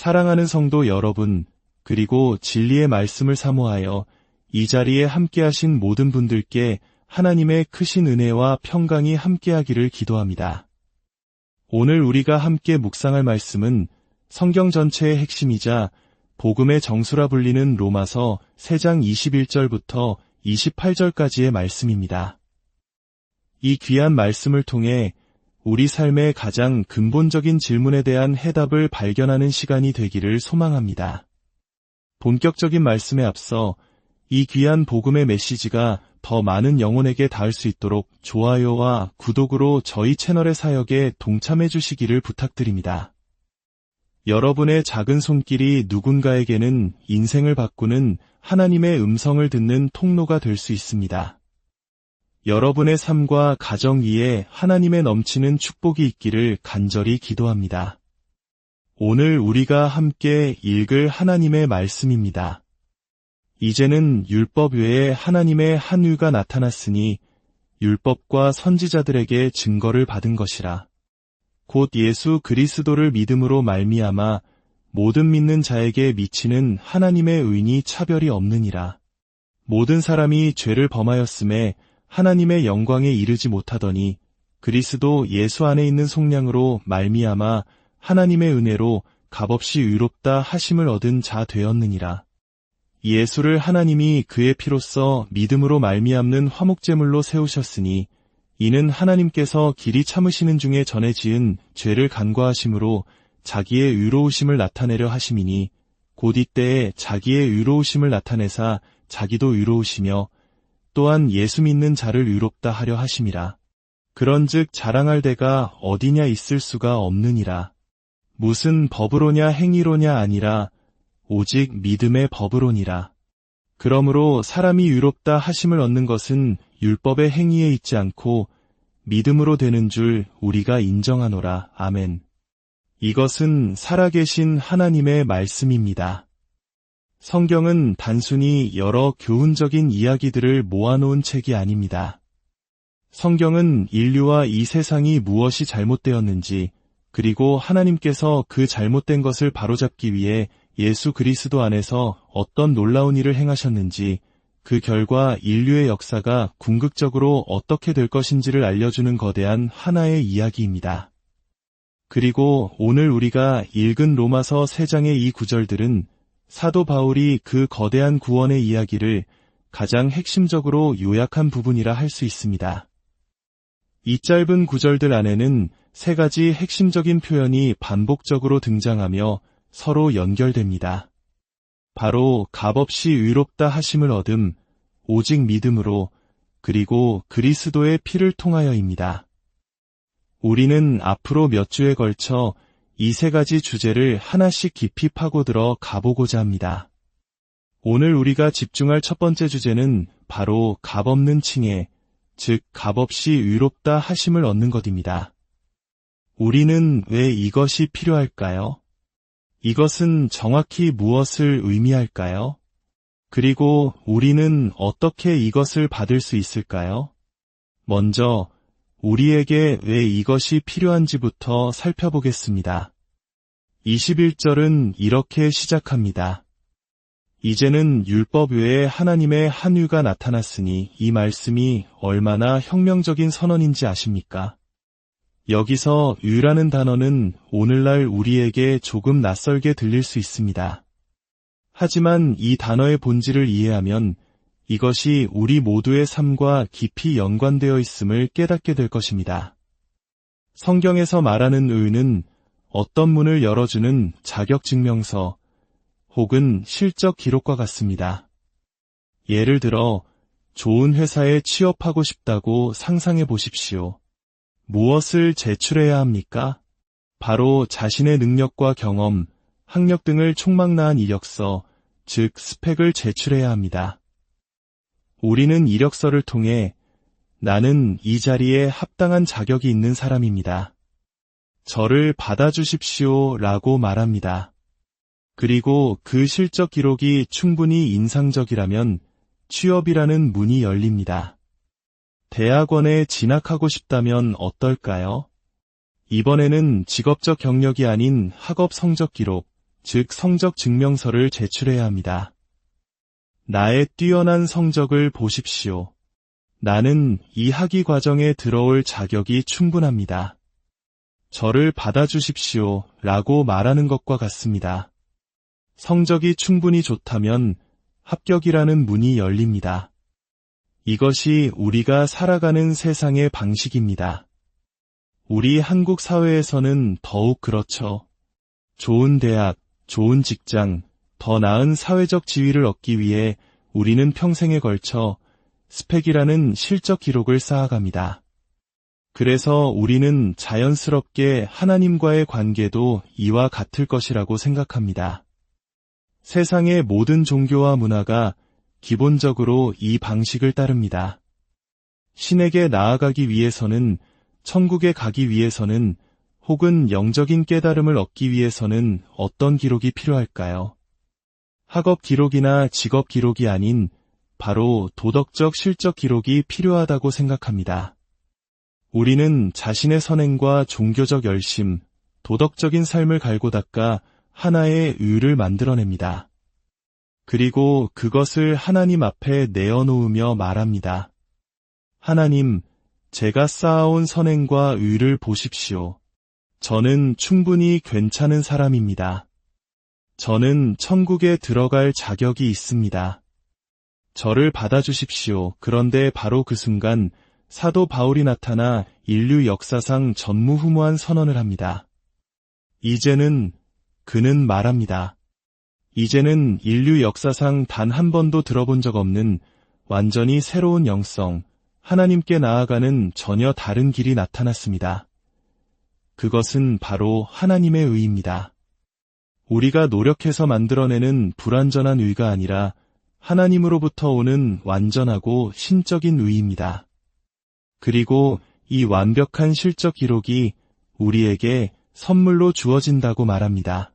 사랑하는 성도 여러분, 그리고 진리의 말씀을 사모하여 이 자리에 함께하신 모든 분들께 하나님의 크신 은혜와 평강이 함께하기를 기도합니다. 오늘 우리가 함께 묵상할 말씀은 성경 전체의 핵심이자 복음의 정수라 불리는 로마서 3장 21절부터 28절까지의 말씀입니다. 이 귀한 말씀을 통해 우리 삶의 가장 근본적인 질문에 대한 해답을 발견하는 시간이 되기를 소망합니다. 본격적인 말씀에 앞서 이 귀한 복음의 메시지가 더 많은 영혼에게 닿을 수 있도록 좋아요와 구독으로 저희 채널의 사역에 동참해 주시기를 부탁드립니다. 여러분의 작은 손길이 누군가에게는 인생을 바꾸는 하나님의 음성을 듣는 통로가 될 수 있습니다. 여러분의 삶과 가정 위에 하나님의 넘치는 축복이 있기를 간절히 기도합니다. 오늘 우리가 함께 읽을 하나님의 말씀입니다. 이제는 율법 외에 하나님의 한유가 나타났으니 율법과 선지자들에게 증거를 받은 것이라. 곧 예수 그리스도를 믿음으로 말미암아 모든 믿는 자에게 미치는 하나님의 의인이 차별이 없느니라. 모든 사람이 죄를 범하였음에 하나님의 영광에 이르지 못하더니 그리스도 예수 안에 있는 속량으로 말미암아 하나님의 은혜로 값없이 의롭다 하심을 얻은 자 되었느니라. 예수를 하나님이 그의 피로써 믿음으로 말미암는 화목제물로 세우셨으니 이는 하나님께서 길이 참으시는 중에 전에 지은 죄를 간과하심으로 자기의 의로우심을 나타내려 하심이니 곧 이때에 자기의 의로우심을 나타내사 자기도 의로우시며 또한 예수 믿는 자를 의롭다 하려 하심이라. 그런즉 자랑할 데가 어디냐 있을 수가 없느니라. 무슨 법으로냐 행위로냐 아니라 오직 믿음의 법으로니라. 그러므로 사람이 의롭다 하심을 얻는 것은 율법의 행위에 있지 않고 믿음으로 되는 줄 우리가 인정하노라. 아멘. 이것은 살아계신 하나님의 말씀입니다. 성경은 단순히 여러 교훈적인 이야기들을 모아놓은 책이 아닙니다. 성경은 인류와 이 세상이 무엇이 잘못되었는지, 그리고 하나님께서 그 잘못된 것을 바로잡기 위해 예수 그리스도 안에서 어떤 놀라운 일을 행하셨는지, 그 결과 인류의 역사가 궁극적으로 어떻게 될 것인지를 알려주는 거대한 하나의 이야기입니다. 그리고 오늘 우리가 읽은 로마서 3장의 이 구절들은 사도 바울이 그 거대한 구원의 이야기를 가장 핵심적으로 요약한 부분이라 할 수 있습니다. 이 짧은 구절들 안에는 3가지 핵심적인 표현이 반복적으로 등장하며 서로 연결됩니다. 바로 값없이 의롭다 하심을 얻음, 오직 믿음으로, 그리고 그리스도의 피를 통하여입니다. 우리는 앞으로 몇 주에 걸쳐 이 3가지 주제를 하나씩 깊이 파고들어 가보고자 합니다. 오늘 우리가 집중할 첫 번째 주제는 바로 값없는 칭해, 즉 값없이 의롭다 하심을 얻는 것입니다. 우리는 왜 이것이 필요할까요? 이것은 정확히 무엇을 의미할까요? 그리고 우리는 어떻게 이것을 받을 수 있을까요? 먼저 우리에게 왜 이것이 필요한지부터 살펴보겠습니다. 21절은 이렇게 시작합니다. 이제는 율법 외에 하나님의 한유가 나타났으니 이 말씀이 얼마나 혁명적인 선언인지 아십니까? 여기서 유라는 단어는 오늘날 우리에게 조금 낯설게 들릴 수 있습니다. 하지만 이 단어의 본질을 이해하면 이것이 우리 모두의 삶과 깊이 연관되어 있음을 깨닫게 될 것입니다. 성경에서 말하는 의는 어떤 문을 열어주는 자격증명서 혹은 실적 기록과 같습니다. 예를 들어 좋은 회사에 취업하고 싶다고 상상해 보십시오. 무엇을 제출해야 합니까? 바로 자신의 능력과 경험, 학력 등을 총망라한 이력서, 즉 스펙을 제출해야 합니다. 우리는 이력서를 통해 나는 이 자리에 합당한 자격이 있는 사람입니다. 저를 받아주십시오 라고 말합니다. 그리고 그 실적 기록이 충분히 인상적이라면 취업이라는 문이 열립니다. 대학원에 진학하고 싶다면 어떨까요? 이번에는 직업적 경력이 아닌 학업 성적 기록, 즉 성적 증명서를 제출해야 합니다. 나의 뛰어난 성적을 보십시오. 나는 이 학위 과정에 들어올 자격이 충분합니다. 저를 받아주십시오 라고 말하는 것과 같습니다. 성적이 충분히 좋다면 합격이라는 문이 열립니다. 이것이 우리가 살아가는 세상의 방식입니다. 우리 한국 사회에서는 더욱 그렇죠. 좋은 대학, 좋은 직장, 더 나은 사회적 지위를 얻기 위해 우리는 평생에 걸쳐 스펙이라는 실적 기록을 쌓아갑니다. 그래서 우리는 자연스럽게 하나님과의 관계도 이와 같을 것이라고 생각합니다. 세상의 모든 종교와 문화가 기본적으로 이 방식을 따릅니다. 신에게 나아가기 위해서는, 천국에 가기 위해서는, 혹은 영적인 깨달음을 얻기 위해서는 어떤 기록이 필요할까요? 학업 기록이나 직업 기록이 아닌 바로 도덕적 실적 기록이 필요하다고 생각합니다. 우리는 자신의 선행과 종교적 열심, 도덕적인 삶을 갈고 닦아 하나의 의를 만들어냅니다. 그리고 그것을 하나님 앞에 내어놓으며 말합니다. 하나님, 제가 쌓아온 선행과 의를 보십시오. 저는 충분히 괜찮은 사람입니다. 저는 천국에 들어갈 자격이 있습니다. 저를 받아주십시오. 그런데 바로 그 순간 사도 바울이 나타나 인류 역사상 전무후무한 선언을 합니다. 그는 말합니다. 이제는 인류 역사상 단 한 번도 들어본 적 없는 완전히 새로운 영성, 하나님께 나아가는 전혀 다른 길이 나타났습니다. 그것은 바로 하나님의 의입니다. 우리가 노력해서 만들어내는 불완전한 의가 아니라 하나님으로부터 오는 완전하고 신적인 의입니다. 그리고 이 완벽한 실적 기록이 우리에게 선물로 주어진다고 말합니다.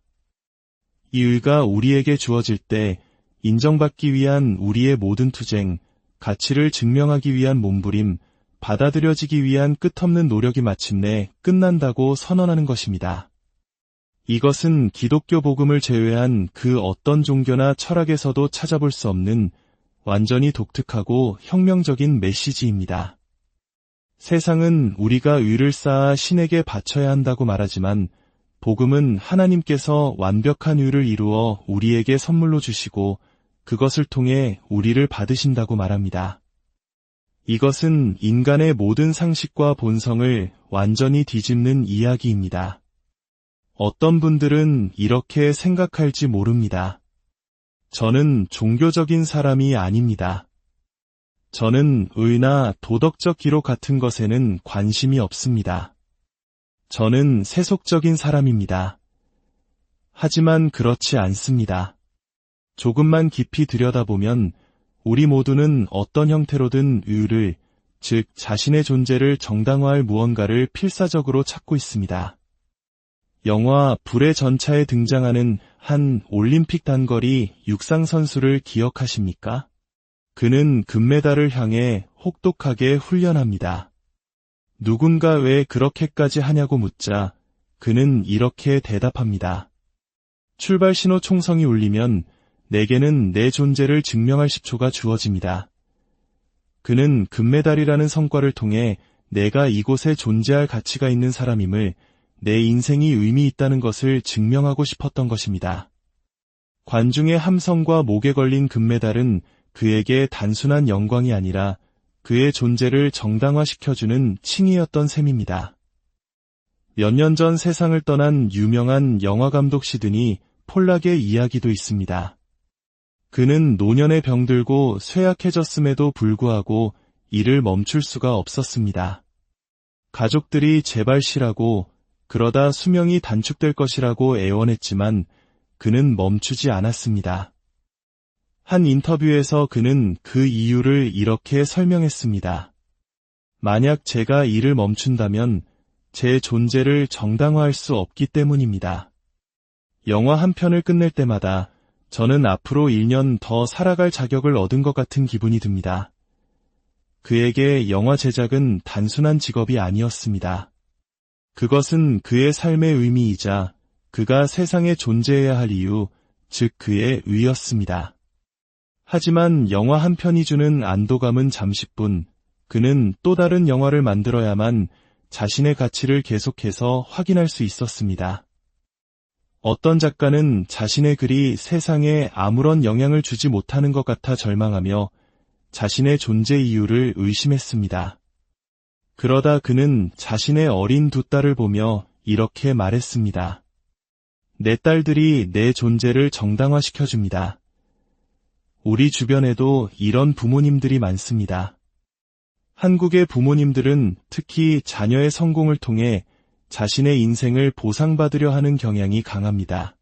이 의가 우리에게 주어질 때 인정받기 위한 우리의 모든 투쟁, 가치를 증명하기 위한 몸부림, 받아들여지기 위한 끝없는 노력이 마침내 끝난다고 선언하는 것입니다. 이것은 기독교 복음을 제외한 그 어떤 종교나 철학에서도 찾아볼 수 없는 완전히 독특하고 혁명적인 메시지입니다. 세상은 우리가 의를 쌓아 신에게 바쳐야 한다고 말하지만 복음은 하나님께서 완벽한 의를 이루어 우리에게 선물로 주시고 그것을 통해 우리를 받으신다고 말합니다. 이것은 인간의 모든 상식과 본성을 완전히 뒤집는 이야기입니다. 어떤 분들은 이렇게 생각할지 모릅니다. 저는 종교적인 사람이 아닙니다. 저는 의나 도덕적 기록 같은 것에는 관심이 없습니다. 저는 세속적인 사람입니다. 하지만 그렇지 않습니다. 조금만 깊이 들여다보면 우리 모두는 어떤 형태로든 의를, 즉 자신의 존재를 정당화할 무언가를 필사적으로 찾고 있습니다. 영화 불의 전차에 등장하는 한 올림픽 단거리 육상 선수를 기억하십니까? 그는 금메달을 향해 혹독하게 훈련합니다. 누군가 왜 그렇게까지 하냐고 묻자 그는 이렇게 대답합니다. 출발 신호 총성이 울리면 내게는 내 존재를 증명할 10초가 주어집니다. 그는 금메달이라는 성과를 통해 내가 이곳에 존재할 가치가 있는 사람임을, 내 인생이 의미 있다는 것을 증명하고 싶었던 것입니다. 관중의 함성과 목에 걸린 금메달은 그에게 단순한 영광이 아니라 그의 존재를 정당화시켜주는 칭의였던 셈입니다. 몇 년 전 세상을 떠난 유명한 영화감독 시드니 폴락의 이야기도 있습니다. 그는 노년에 병들고 쇠약해졌음에도 불구하고 일을 멈출 수가 없었습니다. 가족들이 제발 쉬라고, 그러다 수명이 단축될 것이라고 애원했지만 그는 멈추지 않았습니다. 한 인터뷰에서 그는 그 이유를 이렇게 설명했습니다. 만약 제가 일을 멈춘다면 제 존재를 정당화할 수 없기 때문입니다. 영화 한 편을 끝낼 때마다 저는 앞으로 1년 더 살아갈 자격을 얻은 것 같은 기분이 듭니다. 그에게 영화 제작은 단순한 직업이 아니었습니다. 그것은 그의 삶의 의미이자 그가 세상에 존재해야 할 이유, 즉 그의 의였습니다. 하지만 영화 한 편이 주는 안도감은 잠시뿐, 그는 또 다른 영화를 만들어야만 자신의 가치를 계속해서 확인할 수 있었습니다. 어떤 작가는 자신의 글이 세상에 아무런 영향을 주지 못하는 것 같아 절망하며 자신의 존재 이유를 의심했습니다. 그러다 그는 자신의 어린 두 딸을 보며 이렇게 말했습니다. 내 딸들이 내 존재를 정당화시켜줍니다. 우리 주변에도 이런 부모님들이 많습니다. 한국의 부모님들은 특히 자녀의 성공을 통해 자신의 인생을 보상받으려 하는 경향이 강합니다.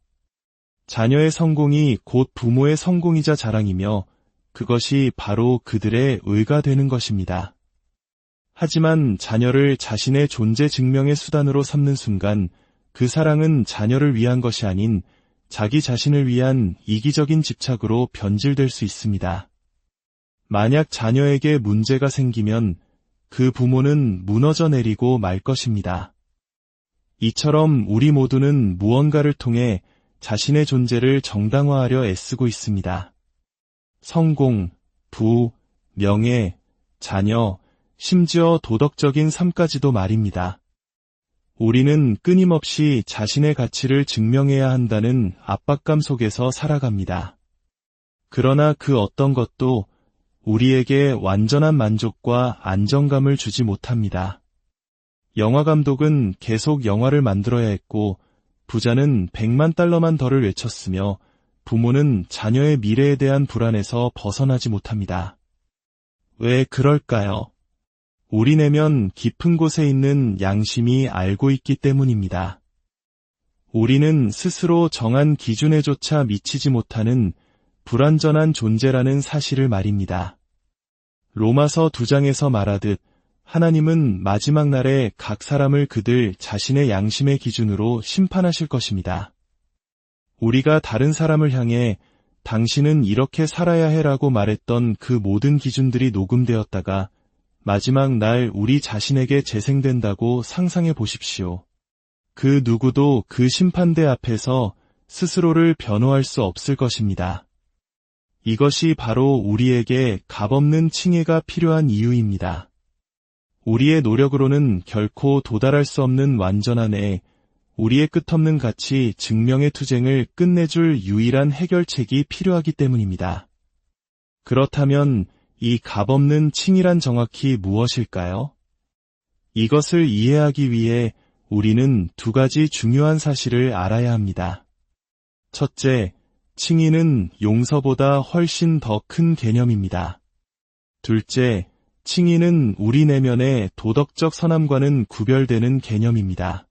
자녀의 성공이 곧 부모의 성공이자 자랑이며 그것이 바로 그들의 의가 되는 것입니다. 하지만 자녀를 자신의 존재 증명의 수단으로 삼는 순간 그 사랑은 자녀를 위한 것이 아닌 자기 자신을 위한 이기적인 집착으로 변질될 수 있습니다. 만약 자녀에게 문제가 생기면 그 부모는 무너져 내리고 말 것입니다. 이처럼 우리 모두는 무언가를 통해 자신의 존재를 정당화하려 애쓰고 있습니다. 성공, 부, 명예, 자녀, 심지어 도덕적인 삶까지도 말입니다. 우리는 끊임없이 자신의 가치를 증명해야 한다는 압박감 속에서 살아갑니다. 그러나 그 어떤 것도 우리에게 완전한 만족과 안정감을 주지 못합니다. 영화 감독은 계속 영화를 만들어야 했고 부자는 100만 달러만 더를 외쳤으며 부모는 자녀의 미래에 대한 불안에서 벗어나지 못합니다. 왜 그럴까요? 우리 내면 깊은 곳에 있는 양심이 알고 있기 때문입니다. 우리는 스스로 정한 기준에조차 미치지 못하는 불완전한 존재라는 사실을 말입니다. 로마서 2장에서 말하듯 하나님은 마지막 날에 각 사람을 그들 자신의 양심의 기준으로 심판하실 것입니다. 우리가 다른 사람을 향해 당신은 이렇게 살아야 해라고 말했던 그 모든 기준들이 녹음되었다가 마지막 날 우리 자신에게 재생된다고 상상해 보십시오. 그 누구도 그 심판대 앞에서 스스로를 변호할 수 없을 것입니다. 이것이 바로 우리에게 값없는 칭의가 필요한 이유입니다. 우리의 노력으로는 결코 도달할 수 없는 완전함에 우리의 끝없는 가치 증명의 투쟁을 끝내줄 유일한 해결책이 필요하기 때문입니다. 그렇다면 이 값없는 칭의란 정확히 무엇일까요? 이것을 이해하기 위해 우리는 두 가지 중요한 사실을 알아야 합니다. 첫째, 칭의는 용서보다 훨씬 더 큰 개념입니다. 둘째, 칭의는 우리 내면의 도덕적 선함과는 구별되는 개념입니다.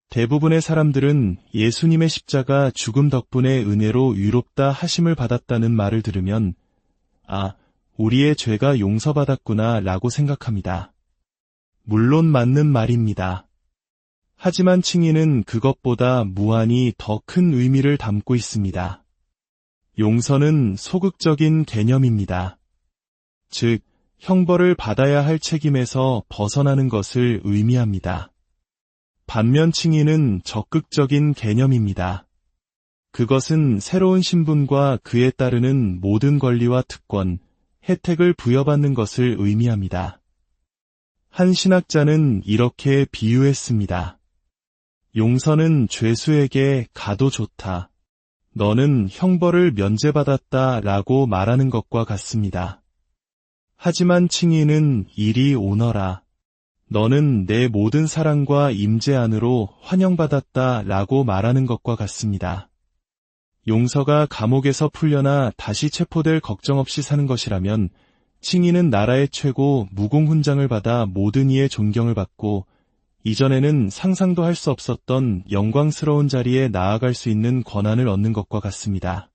대부분의 사람들은 예수님의 십자가 죽음 덕분에 은혜로 위롭다 하심을 받았다는 말을 들으면 우리의 죄가 용서받았구나 라고 생각합니다. 물론 맞는 말입니다. 하지만 칭의는 그것보다 무한히 더 큰 의미를 담고 있습니다. 용서는 소극적인 개념입니다. 즉, 형벌을 받아야 할 책임에서 벗어나는 것을 의미합니다. 반면 칭의는 적극적인 개념입니다. 그것은 새로운 신분과 그에 따르는 모든 권리와 특권, 혜택을 부여받는 것을 의미합니다. 한 신학자는 이렇게 비유했습니다. 용서는 죄수에게 가도 좋다. 너는 형벌을 면제받았다 라고 말하는 것과 같습니다. 하지만 칭의는 이리 오너라. 너는 내 모든 사랑과 임재 안으로 환영받았다 라고 말하는 것과 같습니다. 용서가 감옥에서 풀려나 다시 체포될 걱정 없이 사는 것이라면 칭의는 나라의 최고 무공훈장을 받아 모든 이의 존경을 받고 이전에는 상상도 할 수 없었던 영광스러운 자리에 나아갈 수 있는 권한을 얻는 것과 같습니다.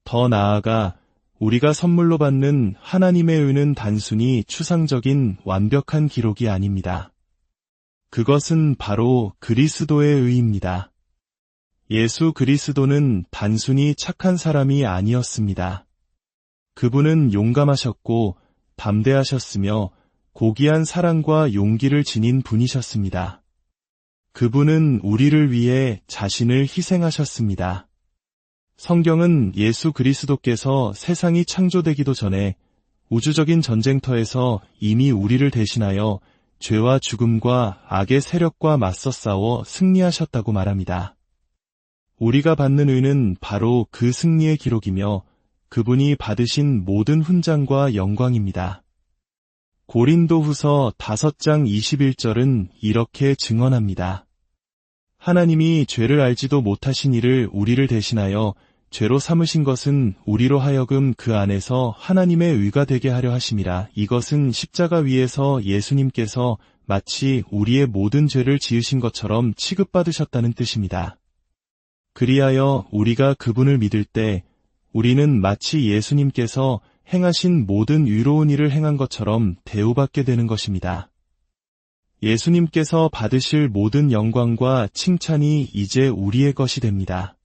더 나아가 우리가 선물로 받는 하나님의 의는 단순히 추상적인 완벽한 기록이 아닙니다. 그것은 바로 그리스도의 의입니다. 예수 그리스도는 단순히 착한 사람이 아니었습니다. 그분은 용감하셨고 담대하셨으며 고귀한 사랑과 용기를 지닌 분이셨습니다. 그분은 우리를 위해 자신을 희생하셨습니다. 성경은 예수 그리스도께서 세상이 창조되기도 전에 우주적인 전쟁터에서 이미 우리를 대신하여 죄와 죽음과 악의 세력과 맞서 싸워 승리하셨다고 말합니다. 우리가 받는 의는 바로 그 승리의 기록이며 그분이 받으신 모든 훈장과 영광입니다. 고린도후서 5장 21절은 이렇게 증언합니다. 하나님이 죄를 알지도 못하신 이를 우리를 대신하여 죄로 삼으신 것은 우리로 하여금 그 안에서 하나님의 의가 되게 하려 하심이라. 이것은 십자가 위에서 예수님께서 마치 우리의 모든 죄를 지으신 것처럼 취급받으셨다는 뜻입니다. 그리하여 우리가 그분을 믿을 때 우리는 마치 예수님께서 행하신 모든 의로운 일을 행한 것처럼 대우받게 되는 것입니다. 예수님께서 받으실 모든 영광과 칭찬이 이제 우리의 것이 됩니다.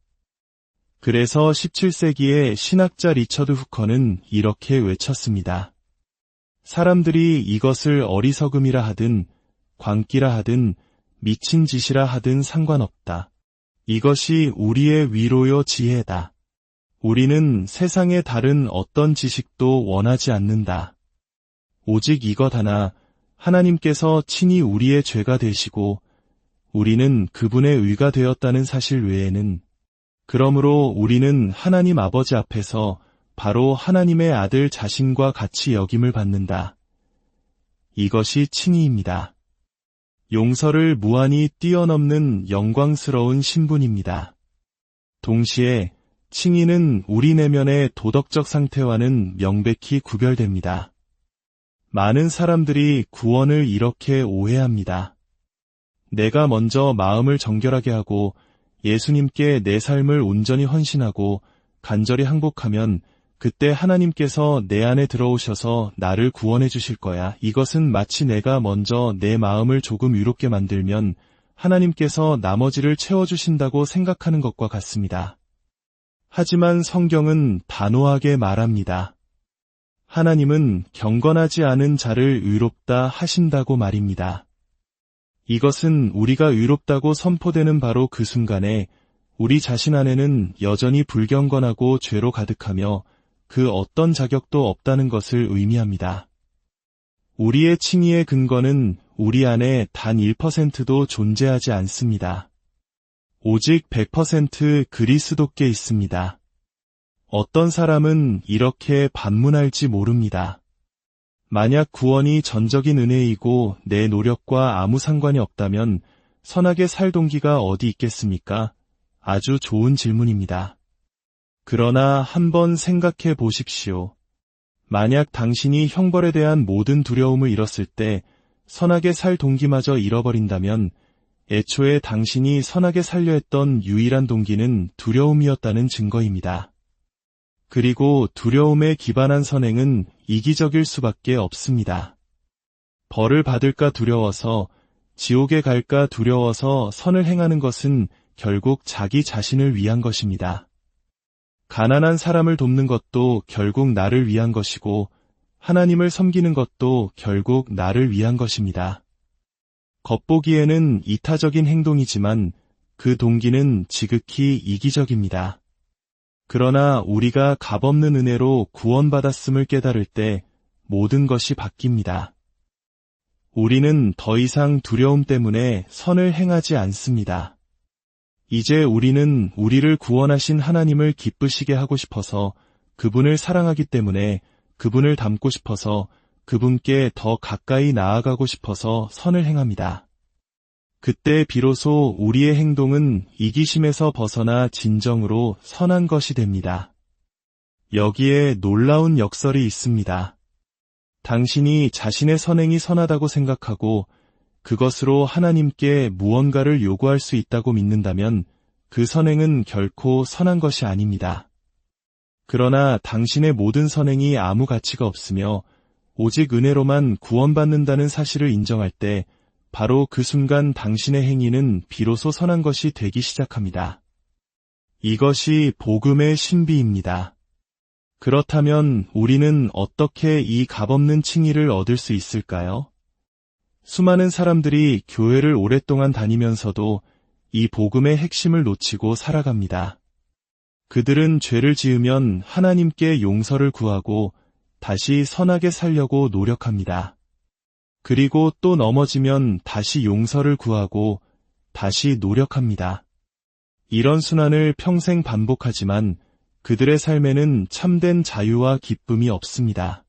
그래서 17세기의 신학자 리처드 후커는 이렇게 외쳤습니다. 사람들이 이것을 어리석음이라 하든 광기라 하든 미친 짓이라 하든 상관없다. 이것이 우리의 위로요 지혜다. 우리는 세상의 다른 어떤 지식도 원하지 않는다. 오직 이것 하나, 하나님께서 친히 우리의 죄가 되시고 우리는 그분의 의가 되었다는 사실 외에는, 그러므로 우리는 하나님 아버지 앞에서 바로 하나님의 아들 자신과 같이 여김을 받는다. 이것이 칭의입니다. 용서를 무한히 뛰어넘는 영광스러운 신분입니다. 동시에 칭의는 우리 내면의 도덕적 상태와는 명백히 구별됩니다. 많은 사람들이 구원을 이렇게 오해합니다. 내가 먼저 마음을 정결하게 하고 예수님께 내 삶을 온전히 헌신하고 간절히 항복하면 그때 하나님께서 내 안에 들어오셔서 나를 구원해 주실 거야. 이것은 마치 내가 먼저 내 마음을 조금 유롭게 만들면 하나님께서 나머지를 채워주신다고 생각하는 것과 같습니다. 하지만 성경은 단호하게 말합니다. 하나님은 경건하지 않은 자를 의롭다 하신다고 말입니다. 이것은 우리가 의롭다고 선포되는 바로 그 순간에 우리 자신 안에는 여전히 불경건하고 죄로 가득하며 그 어떤 자격도 없다는 것을 의미합니다. 우리의 칭의의 근거는 우리 안에 단 1%도 존재하지 않습니다. 오직 100% 그리스도께 있습니다. 어떤 사람은 이렇게 반문할지 모릅니다. 만약 구원이 전적인 은혜이고 내 노력과 아무 상관이 없다면 선하게 살 동기가 어디 있겠습니까? 아주 좋은 질문입니다. 그러나 한번 생각해 보십시오. 만약 당신이 형벌에 대한 모든 두려움을 잃었을 때 선하게 살 동기마저 잃어버린다면 애초에 당신이 선하게 살려 했던 유일한 동기는 두려움이었다는 증거입니다. 그리고 두려움에 기반한 선행은 이기적일 수밖에 없습니다. 벌을 받을까 두려워서, 지옥에 갈까 두려워서 선을 행하는 것은 결국 자기 자신을 위한 것입니다. 가난한 사람을 돕는 것도 결국 나를 위한 것이고 하나님을 섬기는 것도 결국 나를 위한 것입니다. 겉보기에는 이타적인 행동이지만 그 동기는 지극히 이기적입니다. 그러나 우리가 값없는 은혜로 구원받았음을 깨달을 때 모든 것이 바뀝니다. 우리는 더 이상 두려움 때문에 선을 행하지 않습니다. 이제 우리는 우리를 구원하신 하나님을 기쁘시게 하고 싶어서, 그분을 사랑하기 때문에 그분을 닮고 싶어서, 그분께 더 가까이 나아가고 싶어서 선을 행합니다. 그때 비로소 우리의 행동은 이기심에서 벗어나 진정으로 선한 것이 됩니다. 여기에 놀라운 역설이 있습니다. 당신이 자신의 선행이 선하다고 생각하고 그것으로 하나님께 무언가를 요구할 수 있다고 믿는다면 그 선행은 결코 선한 것이 아닙니다. 그러나 당신의 모든 선행이 아무 가치가 없으며 오직 은혜로만 구원받는다는 사실을 인정할 때 바로 그 순간 당신의 행위는 비로소 선한 것이 되기 시작합니다. 이것이 복음의 신비입니다. 그렇다면 우리는 어떻게 이 값없는 칭의를 얻을 수 있을까요? 수많은 사람들이 교회를 오랫동안 다니면서도 이 복음의 핵심을 놓치고 살아갑니다. 그들은 죄를 지으면 하나님께 용서를 구하고 다시 선하게 살려고 노력합니다. 그리고 또 넘어지면 다시 용서를 구하고 다시 노력합니다. 이런 순환을 평생 반복하지만 그들의 삶에는 참된 자유와 기쁨이 없습니다.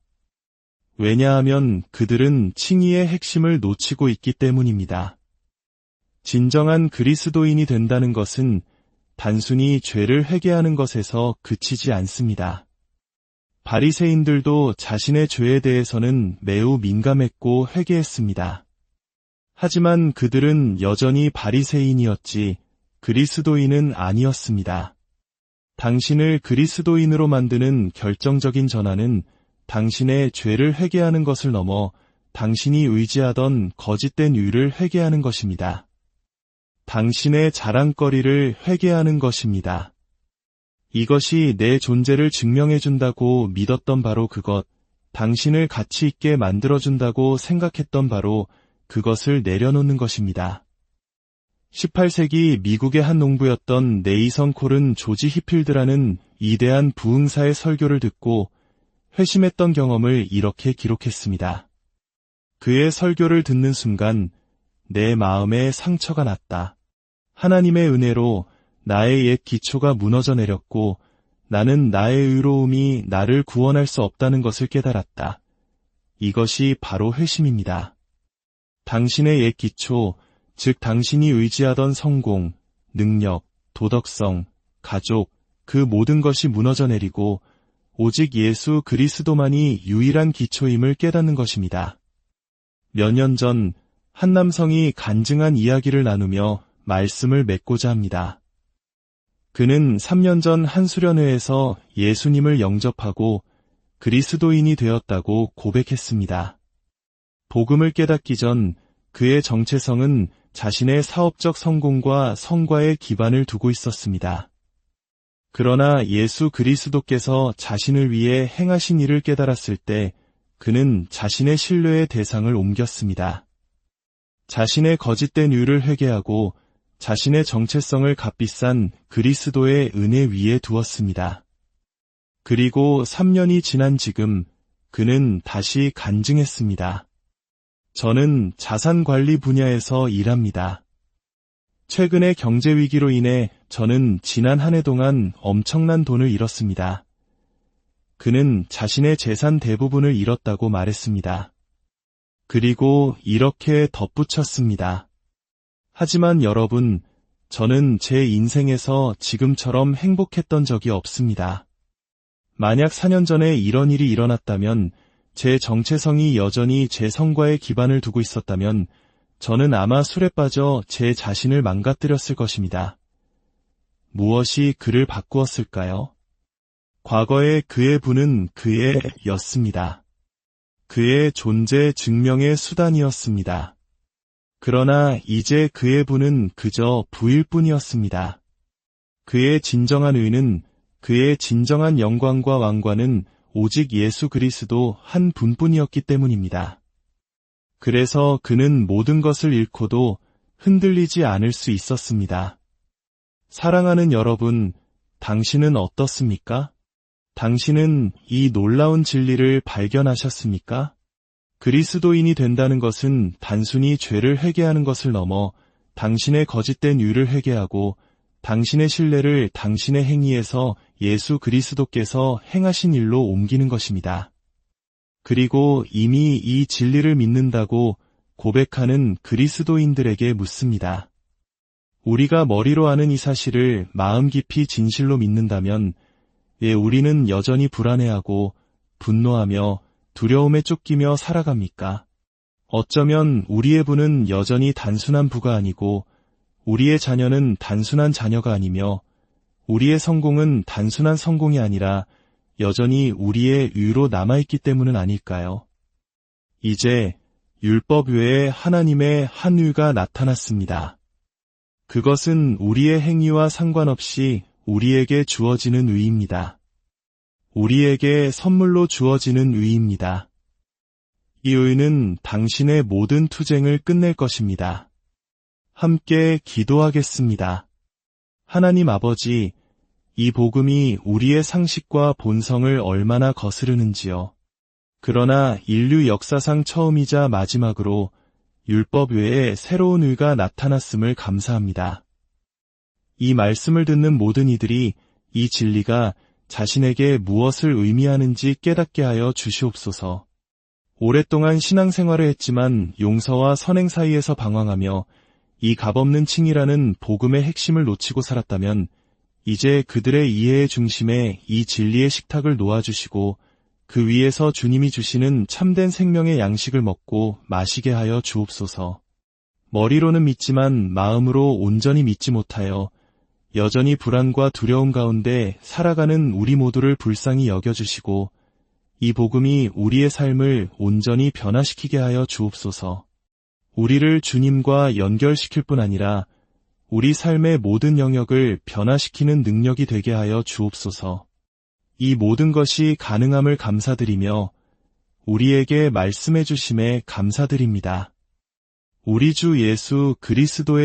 왜냐하면 그들은 칭의의 핵심을 놓치고 있기 때문입니다. 진정한 그리스도인이 된다는 것은 단순히 죄를 회개하는 것에서 그치지 않습니다. 바리새인들도 자신의 죄에 대해서는 매우 민감했고 회개했습니다. 하지만 그들은 여전히 바리새인이었지 그리스도인은 아니었습니다. 당신을 그리스도인으로 만드는 결정적인 전환은 당신의 죄를 회개하는 것을 넘어 당신이 의지하던 거짓된 의를 회개하는 것입니다. 당신의 자랑거리를 회개하는 것입니다. 이것이 내 존재를 증명해준다고 믿었던 바로 그것, 당신을 가치 있게 만들어준다고 생각했던 바로 그것을 내려놓는 것입니다. 18세기 미국의 한 농부였던 네이선 콜은 조지 히필드라는 위대한 부흥사의 설교를 듣고 회심했던 경험을 이렇게 기록했습니다. 그의 설교를 듣는 순간 내 마음에 상처가 났다. 하나님의 은혜로 나의 옛 기초가 무너져 내렸고 나는 나의 의로움이 나를 구원할 수 없다는 것을 깨달았다. 이것이 바로 회심입니다. 당신의 옛 기초, 즉 당신이 의지하던 성공, 능력, 도덕성, 가족, 그 모든 것이 무너져 내리고 오직 예수 그리스도만이 유일한 기초임을 깨닫는 것입니다. 몇 년 전 한 남성이 간증한 이야기를 나누며 말씀을 맺고자 합니다. 그는 3년 전 한 수련회에서 예수님을 영접하고 그리스도인이 되었다고 고백했습니다. 복음을 깨닫기 전 그의 정체성은 자신의 사업적 성공과 성과에 기반을 두고 있었습니다. 그러나 예수 그리스도께서 자신을 위해 행하신 일을 깨달았을 때 그는 자신의 신뢰의 대상을 옮겼습니다. 자신의 거짓된 의를 회개하고 자신의 정체성을 값비싼 그리스도의 은혜 위에 두었습니다. 그리고 3년이 지난 지금 그는 다시 간증했습니다. 저는 자산관리 분야에서 일합니다. 최근의 경제위기로 인해 저는 지난 한 해 동안 엄청난 돈을 잃었습니다. 그는 자신의 재산 대부분을 잃었다고 말했습니다. 그리고 이렇게 덧붙였습니다. 하지만 여러분, 저는 제 인생에서 지금처럼 행복했던 적이 없습니다. 만약 4년 전에 이런 일이 일어났다면, 제 정체성이 여전히 제 성과에 기반을 두고 있었다면, 저는 아마 술에 빠져 제 자신을 망가뜨렸을 것입니다. 무엇이 그를 바꾸었을까요? 과거의 그의 부는 그의 였습니다. 그의 존재 증명의 수단이었습니다. 그러나 이제 그의 부는 그저 부일 뿐이었습니다. 그의 진정한 의는, 그의 진정한 영광과 왕관은 오직 예수 그리스도 한 분뿐이었기 때문입니다. 그래서 그는 모든 것을 잃고도 흔들리지 않을 수 있었습니다. 사랑하는 여러분, 당신은 어떻습니까? 당신은 이 놀라운 진리를 발견하셨습니까? 그리스도인이 된다는 것은 단순히 죄를 회개하는 것을 넘어 당신의 거짓된 의를 회개하고 당신의 신뢰를 당신의 행위에서 예수 그리스도께서 행하신 일로 옮기는 것입니다. 그리고 이미 이 진리를 믿는다고 고백하는 그리스도인들에게 묻습니다. 우리가 머리로 아는 이 사실을 마음 깊이 진실로 믿는다면 왜 우리는 여전히 불안해하고 분노하며 두려움에 쫓기며 살아갑니까? 어쩌면 우리의 부는 여전히 단순한 부가 아니고 우리의 자녀는 단순한 자녀가 아니며 우리의 성공은 단순한 성공이 아니라 여전히 우리의 의로 남아있기 때문은 아닐까요? 이제 율법 외에 하나님의 한 의가 나타났습니다. 그것은 우리의 행위와 상관없이 우리에게 주어지는 의입니다. 우리에게 선물로 주어지는 의입니다. 이 의는 당신의 모든 투쟁을 끝낼 것입니다. 함께 기도하겠습니다. 하나님 아버지, 이 복음이 우리의 상식과 본성을 얼마나 거스르는지요. 그러나 인류 역사상 처음이자 마지막으로 율법 외에 새로운 의가 나타났음을 감사합니다. 이 말씀을 듣는 모든 이들이 이 진리가 자신에게 무엇을 의미하는지 깨닫게 하여 주시옵소서. 오랫동안 신앙생활을 했지만 용서와 선행 사이에서 방황하며 이 값없는 칭이라는 복음의 핵심을 놓치고 살았다면 이제 그들의 이해의 중심에 이 진리의 식탁을 놓아주시고 그 위에서 주님이 주시는 참된 생명의 양식을 먹고 마시게 하여 주옵소서. 머리로는 믿지만 마음으로 온전히 믿지 못하여 여전히 불안과 두려움 가운데 살아가는 우리 모두를 불쌍히 여겨주시고 이 복음이 우리의 삶을 온전히 변화시키게 하여 주옵소서. 우리를 주님과 연결시킬 뿐 아니라 우리 삶의 모든 영역을 변화시키는 능력이 되게 하여 주옵소서. 이 모든 것이 가능함을 감사드리며 우리에게 말씀해 주심에 감사드립니다. 우리 주 예수 그리스도의